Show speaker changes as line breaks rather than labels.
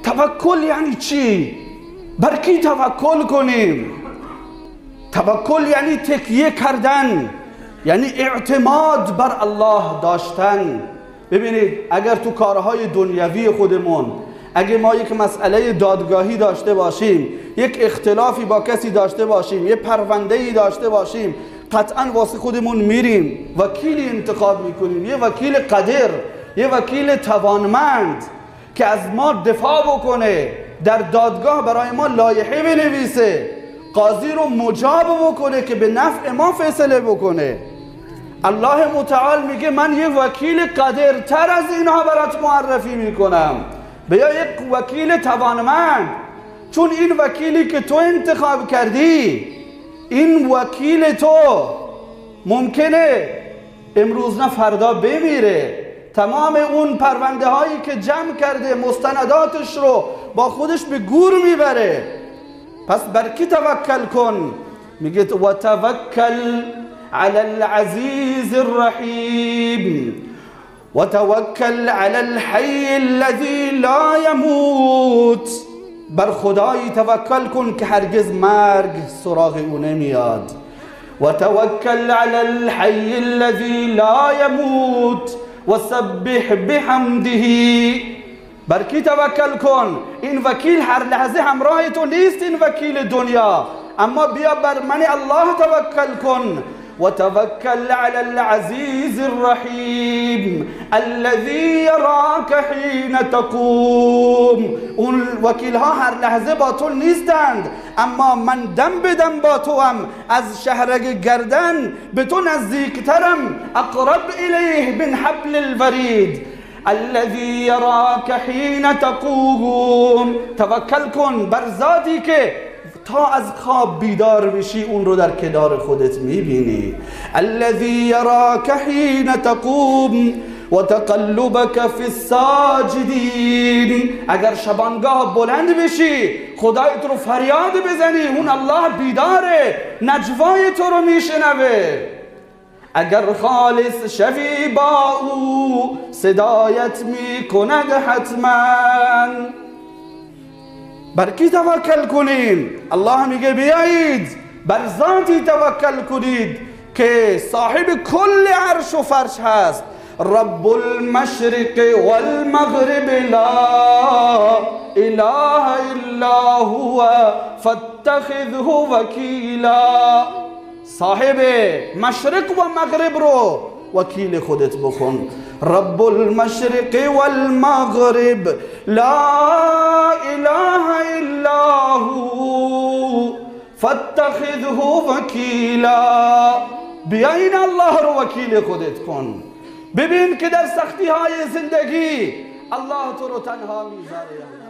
توکل یعنی چی؟ بر کی توکل کنیم؟ توکل یعنی تکیه کردن، یعنی اعتماد بر الله داشتن. ببینید اگر تو کارهای دنیوی خودمون اگه ما یک مسئله دادگاهی داشته باشیم، یک اختلافی با کسی داشته باشیم، یه پرونده‌ای داشته باشیم، قطعا واسه خودمون میریم وکیلی انتخاب میکنیم، یه وکیل قدر، یه وکیل توانمند که از ما دفاع بکنه، در دادگاه برای ما لایحه بنویسه، قاضی رو مجاب بکنه که به نفع ما فیصله بکنه. الله متعال میگه من یه وکیل قدرتر از اینها برات معرفی میکنم، بیا یک وکیل توانمند، چون این وکیلی که تو انتخاب کردی، این وکیل تو ممکنه امروز نه فردا بمیره، تمام اون پرونده هایی که جمع کرده مستنداتش رو با خودش به گور میبره. پس بر کی توکل کن؟ میگه و توکل علی العزیز الرحیم و توکل علی الحی الذی لا یموت. بر خدایی توکل کن که هرگز مرگ سراغ او نمیاد. و توکل علی الحی الذی لا یموت و سبح بحمده. بر کی توکل کن؟ این وکیل هر لحظه همراه تو نیست، این وکیل دنیا، اما بیا بر من الله توکل کن. و توکل علی العزیز الرحیم الذی یراک حین تقوم. اون وکیل ها هر لحظه با تو نیستند، اما من دم به دم با تو هم، از شهرگ گردن به تو نزدیکترم، اقرب الیه من حبل الورید الذی یراک حین تقوم. توکل کن بر ذاتی که تا از خواب بیدار بشی اون رو در کنار خودت میبینی. الذی یراک حین تقوم و تقلبک فی الساجدین. اگر شبانگاه بلند بشی خدایت رو فریاد بزنی، اون الله بیداره، نجوای تو رو میشنوه. اگر خالص شوی با او صدایت میکند حتما. بر کی توکل کنیم؟ الله میگه بیایید بر ذاتی توکل کنید که صاحب کل عرش و فرش هست. رب المشرق والمغرب لا اله الا هو فاتخذه وکیلا. صاحب مشرق و مغرب رو وکیل خودت بکن. رب المشرق والمغرب لا اله الا هو فاتخذه وکیلا. بیا این الله رو وکیل خودت کن. ببین که در سختی های زندگی الله تو رو تنها میذاره.